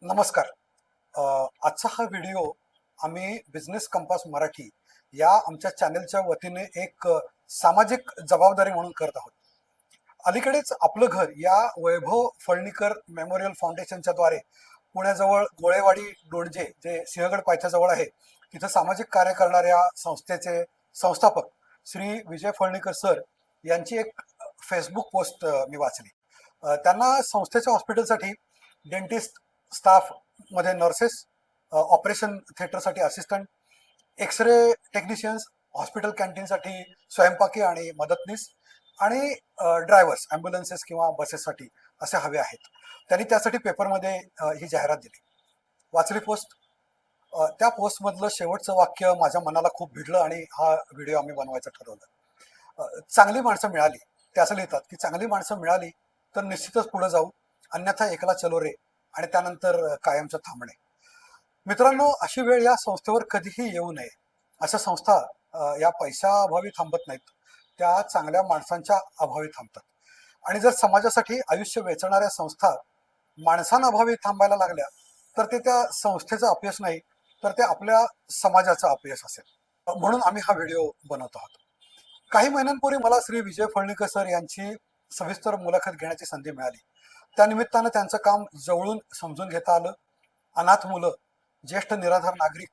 नमस्कार. आजचा हा व्हिडिओ आम्ही बिझनेस कंपास मराठी या आमच्या चॅनलच्या वतीने एक सामाजिक जबाबदारी म्हणून करत आहोत. अलीकडेच आपलं घर या वैभव फळणीकर मेमोरियल फाउंडेशनच्या द्वारे पुण्याजवळ गोळेवाडी डोणजे जे सिंहगड पायथ्याजवळ आहे, तिथं सामाजिक कार्य करणाऱ्या संस्थेचे संस्थापक श्री विजय फळणीकर सर यांची एक फेसबुक पोस्ट मी वाचली. त्यांना संस्थेच्या हॉस्पिटलसाठी डेंटिस्ट स्टाफ मध्ये नर्सेस, ऑपरेशन थिएटरसाठी असिस्टंट, एक्सरे टेक्निशियन्स, हॉस्पिटल कॅन्टीनसाठी स्वयंपाकी आणि मदतनीस आणि ड्रायव्हर्स ॲम्ब्युलन्सेस किंवा बसेससाठी असे हवे आहेत. त्यांनी त्यासाठी पेपरमध्ये ही जाहिरात दिली. वाचली पोस्ट. त्या पोस्टमधलं शेवटचं वाक्य माझ्या मनाला खूप भिडलं आणि हा व्हिडिओ आम्ही बनवायचं ठरवलं. चांगली माणसं मिळाली, ते असं लिहितात की चांगली माणसं मिळाली तर निश्चितच पुढे जाऊ, अन्यथा एकला चलो रे, आणि त्यानंतर कायमचं थांबणे. मित्रांनो, अशी वेळ या संस्थेवर कधीही येऊ नये. अशा संस्था या पैशाअभावी थांबत नाहीत, त्या चांगल्या माणसांच्या अभावी थांबतात. आणि जर समाजासाठी आयुष्य वेचणाऱ्या संस्था माणसांअभावी थांबायला लागल्या तर ते त्या संस्थेचं अपयश नाही, तर ते आपल्या समाजाचं अपयश असेल. म्हणून आम्ही हा व्हिडिओ बनवत आहोत. काही महिन्यांपूर्वी मला श्री विजय फळणीकर सर यांची सविस्तर मुलाखत घेण्याची संधी मिळाली. त्या निमित्तानं त्यांचं काम जवळून समजून घेता आलं. अनाथ मुलं, ज्येष्ठ निराधार नागरिक,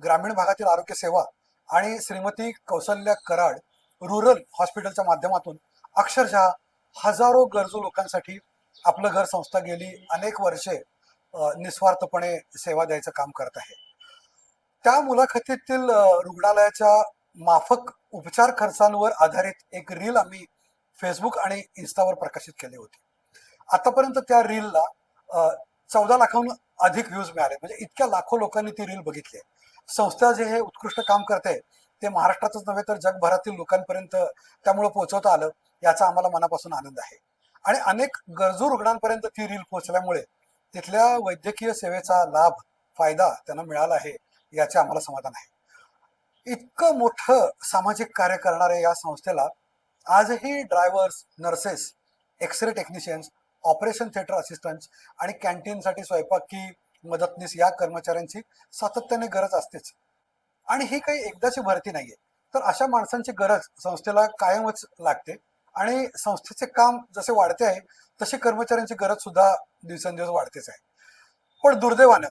ग्रामीण भागातील आरोग्य सेवा आणि श्रीमती कौशल्या कराड रुरल हॉस्पिटलच्या माध्यमातून अक्षरशः हजारो गरजू लोकांसाठी आपलं घर संस्था गेली अनेक वर्षे निस्वार्थपणे सेवा द्यायचं काम करत आहे. त्या मुलाखतीतील रुग्णालयाच्या माफक उपचार खर्चांवर आधारित एक रील आम्ही फेसबुक आणि इन्स्टावर प्रकाशित केली होती. आतापर्यंत त्या रीलला 14 लाखाहून अधिक व्ह्यूज मिळाले. म्हणजे इतक्या लाखो लोकांनी ती रील बघितली आहे. संस्था जे हे उत्कृष्ट काम करते ते महाराष्ट्रातच नव्हे तर जगभरातील लोकांपर्यंत त्यामुळे पोहोचवता आलं, याचा आम्हाला मनापासून आनंद आहे. आणि अनेक गरजू रुग्णांपर्यंत ती रील पोहोचल्यामुळे तिथल्या वैद्यकीय सेवेचा लाभ, फायदा त्यांना मिळाला आहे, याचे आम्हाला समाधान आहे. इतकं मोठं सामाजिक कार्य करणाऱ्या या संस्थेला आजही drivers, nurses, x ray technicians, operation theatre assistants आणि कॅन्टीनसाठी स्वयंपाकी मदतनीस या कर्मचाऱ्यांची सातत्याने गरज असतेच. आणि ही काही एकदाची भरती नाहीये, तर अशा माणसांची गरज संस्थेला कायमच लागते. आणि संस्थेचे काम जसे वाढते आहे तशी कर्मचाऱ्यांची गरज सुद्धा दिवसेंदिवस वाढतेच आहे. पण दुर्दैवानं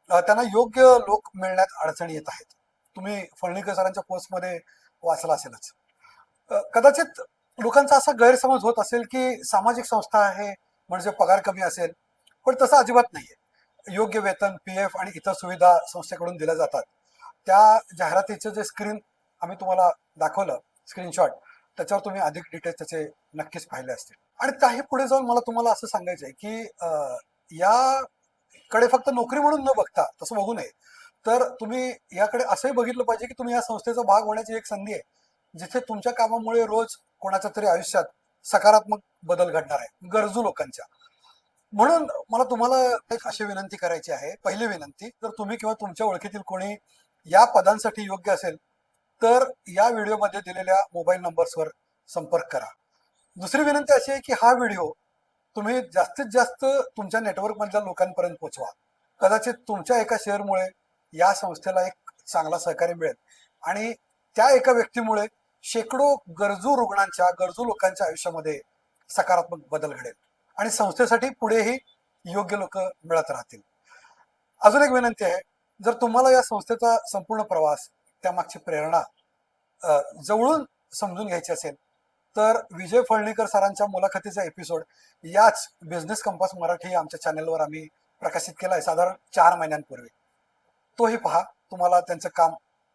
त्यांना योग्य लोक मिळण्यात अडचणी येत आहेत. तुम्ही फळणीकर सरांच्या पोस्टमध्ये वाचला असेलच. कदाचित लोकांचा असा गैरसमज होत असेल की सामाजिक संस्था आहे म्हणजे पगार कमी असेल, पण तसं अजिबात नाहीये. योग्य वेतन, PF आणि इतर सुविधा संस्थेकडून दिल्या जातात. त्या जाहिरातीचं जे स्क्रीन आम्ही तुम्हाला दाखवलं, स्क्रीनशॉट, त्याच्यावर तुम्ही अधिक डिटेल्स त्याचे नक्कीच पाहिले असतील. आणि काही पुढे जाऊन मला तुम्हाला असं सांगायचं आहे की याकडे फक्त नोकरी म्हणून न बघता, तसं बघू नये, तर तुम्ही याकडे असंही बघितलं पाहिजे की तुम्ही या संस्थेचा भाग होण्याची एक संधी आहे, जिथे तुमच्या कामामुळे रोज कोणाच्या तरी आयुष्यात सकारात्मक बदल घडणार आहे, गरजू लोकांच्या. म्हणून मला तुम्हाला एक अशी विनंती करायची आहे. पहिली विनंती, जर तुम्ही किंवा तुमच्या ओळखीतील कोणी या पदांसाठी योग्य असेल तर या व्हिडिओमध्ये दिलेल्या मोबाईल नंबर्सवर संपर्क करा. दुसरी विनंती अशी आहे की हा व्हिडिओ तुम्ही जास्तीत जास्त तुमच्या नेटवर्कमधल्या लोकांपर्यंत पोहोचवा. कदाचित तुमच्या एका शेअरमुळे या संस्थेला एक चांगला सहकार्य मिळेल आणि त्या एका व्यक्तीमुळे शेकडो गरजू रुग्णांच्या, गरजू लोकांच्या आयुष्यामध्ये सकारात्मक बदल घडेल आणि संस्थेसाठी पुढेही योग्य लोक मिळत राहतील. अजून एक विनंती आहे, जर तुम्हाला या संस्थेचा संपूर्ण प्रवास, त्यामागची प्रेरणा जवळून समजून घ्यायची असेल तर विजय फळणीकर सरांच्या मुलाखतीचा एपिसोड याच बिझनेस कंपास मराठी आमच्या चॅनलवर आम्ही प्रकाशित केला आहे साधारण 4 महिन्यांपूर्वी. तोही पहा, तुम्हाला त्यांचं काम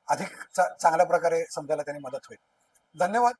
अधिक चांगल्या प्रकारे समजायला त्यांनी मदत होईल. धन्यवाद.